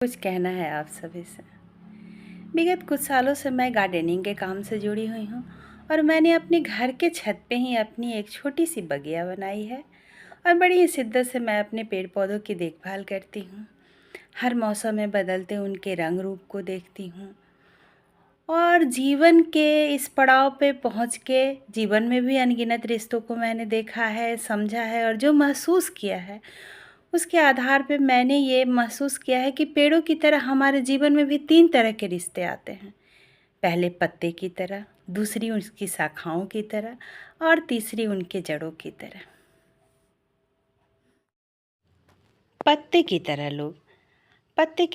कुछ कहना है आप सभी से। विगत कुछ सालों से मैं गार्डनिंग के काम से जुड़ी हुई हूँ और मैंने अपने घर के छत पे ही अपनी एक छोटी सी बगिया बनाई है और बड़ी ही शिद्दत से मैं अपने पेड़ पौधों की देखभाल करती हूँ। हर मौसम में बदलते उनके रंग रूप को देखती हूँ और जीवन के इस पड़ाव पे पहुँच के जीवन में भी अनगिनत रिश्तों को मैंने देखा है, समझा है और जो महसूस किया है उसके आधार पे मैंने ये महसूस किया है कि पेड़ों की तरह हमारे जीवन में भी 3 तरह के रिश्ते आते हैं। पहले पत्ते की तरह, दूसरी उसकी शाखाओं की तरह और तीसरी उनके जड़ों की तरह। पत्ते की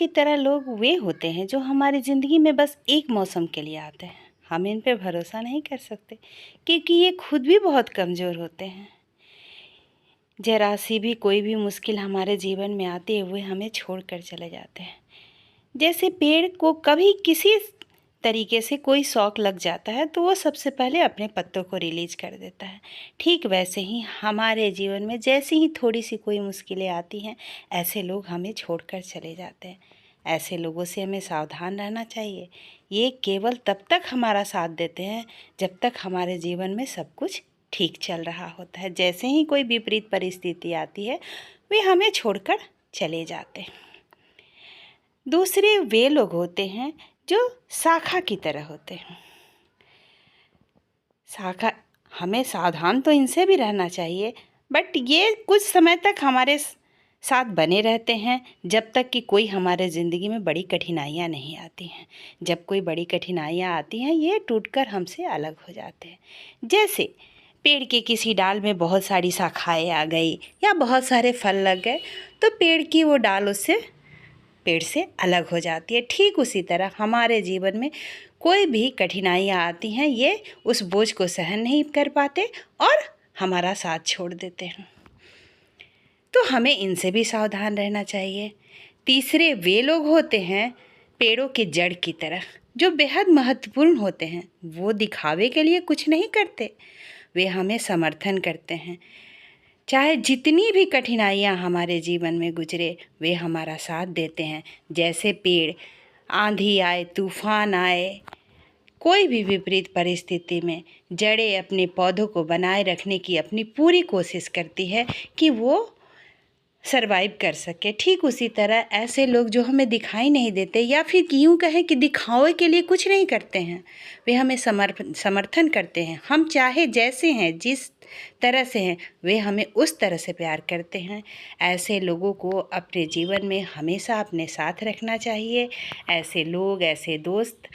तरह लोग वे होते हैं जो हमारी ज़िंदगी में बस एक मौसम के लिए आते हैं। हम इन पे भरोसा नहीं कर सकते क्योंकि ये खुद भी बहुत कमज़ोर होते हैं। ज़रा सी भी कोई भी मुश्किल हमारे जीवन में आती है, वे हमें छोड़ कर चले जाते हैं। जैसे पेड़ को कभी किसी तरीके से कोई शौक लग जाता है तो वो सबसे पहले अपने पत्तों को रिलीज कर देता है। ठीक वैसे ही हमारे जीवन में जैसे ही थोड़ी सी कोई मुश्किलें आती हैं, ऐसे लोग हमें छोड़कर चले जाते हैं। ऐसे लोगों से हमें सावधान रहना चाहिए। ये केवल तब तक हमारा साथ देते हैं जब तक हमारे जीवन में सब कुछ ठीक चल रहा होता है। जैसे ही कोई विपरीत परिस्थिति आती है, वे हमें छोड़कर चले जाते हैं। दूसरे वे लोग होते हैं जो शाखा की तरह होते हैं। शाखा, हमें सावधान तो इनसे भी रहना चाहिए, बट ये कुछ समय तक हमारे साथ बने रहते हैं जब तक कि कोई हमारे ज़िंदगी में बड़ी कठिनाइयाँ नहीं आती हैं। जब कोई बड़ी कठिनाइयाँ आती हैं, ये टूटकर हमसे अलग हो जाते हैं। जैसे पेड़ के किसी डाल में बहुत सारी शाखाएँ आ गई या बहुत सारे फल लग गए, तो पेड़ की वो डाल उससे पेड़ से अलग हो जाती है। ठीक उसी तरह हमारे जीवन में कोई भी कठिनाइयाँ आती हैं, ये उस बोझ को सहन नहीं कर पाते और हमारा साथ छोड़ देते हैं। तो हमें इनसे भी सावधान रहना चाहिए। तीसरे वे लोग होते हैं पेड़ों के जड़ की तरह, जो बेहद महत्वपूर्ण होते हैं। वो दिखावे के लिए कुछ नहीं करते, वे हमें समर्थन करते हैं। चाहे जितनी भी कठिनाइयाँ हमारे जीवन में गुजरे, वे हमारा साथ देते हैं। जैसे पेड़ आंधी आए, तूफान आए, कोई भी विपरीत परिस्थिति में जड़ें अपने पौधों को बनाए रखने की अपनी पूरी कोशिश करती है कि वो सरवाइव कर सके। ठीक उसी तरह ऐसे लोग जो हमें दिखाई नहीं देते या फिर यूँ कहें कि दिखावे के लिए कुछ नहीं करते हैं, वे हमें समर्थन करते हैं। हम चाहे जैसे हैं, जिस तरह से हैं, वे हमें उस तरह से प्यार करते हैं। ऐसे लोगों को अपने जीवन में हमेशा अपने साथ रखना चाहिए। ऐसे लोग, ऐसे दोस्त